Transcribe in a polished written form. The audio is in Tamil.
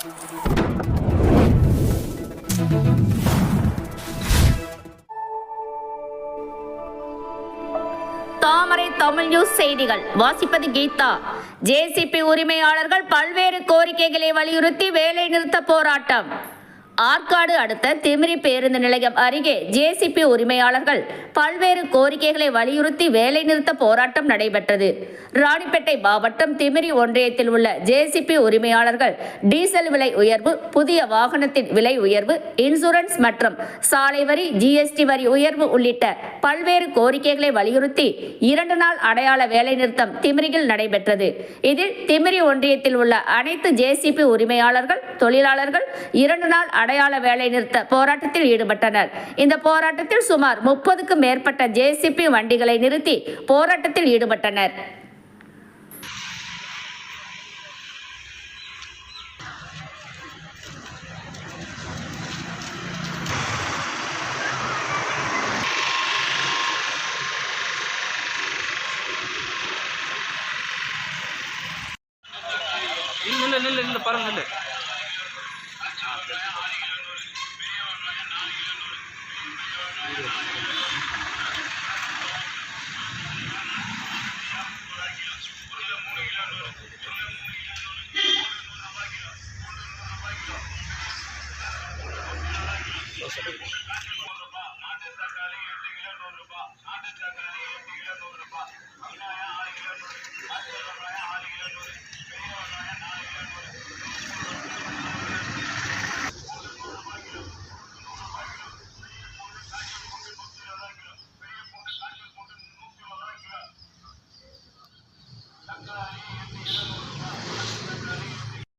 தாமரை தமிழ் நியூஸ் செய்திகள் வாசிப்பது கீதா. ஜேசிபி உரிமையாளர்கள் பல்வேறு கோரிக்கைகளை வலியுறுத்தி வேலை நிறுத்த போராட்டம். ஆற்காடு அடுத்த திமிரி பேருந்து நிலையம் அருகே ஜேசிபி உரிமையாளர்கள் பல்வேறு கோரிக்கைகளை வலியுறுத்தி வேலை நிறுத்த போராட்டம் நடைபெற்றது. ராணிப்பேட்டை மாவட்டம் திமிரி ஒன்றியத்தில் உள்ள ஜேசிபி உரிமையாளர்கள் டீசல் விலை உயர்வு, புதிய வாகனத்தின் விலை உயர்வு, இன்சூரன்ஸ் மற்றும் சாலை வரி, ஜிஎஸ்டி வரி உயர்வு உள்ளிட்ட பல்வேறு கோரிக்கைகளை வலியுறுத்தி 2 நாள் அடையாள வேலை நிறுத்தம் திமிரியில் நடைபெற்றது. இதில் திமிரி ஒன்றியத்தில் உள்ள அனைத்து ஜேசிபி உரிமையாளர்கள், தொழிலாளர்கள் 2 நாள் அடையாள வேலை நிறுத்த போராட்டத்தில் ஈடுபட்டனர். இந்த போராட்டத்தில் சுமார் 30க்கும் மேற்பட்ட ஜேசிபி வண்டிகளை நிறுத்தி போராட்டத்தில் ஈடுபட்டனர். பாருங்க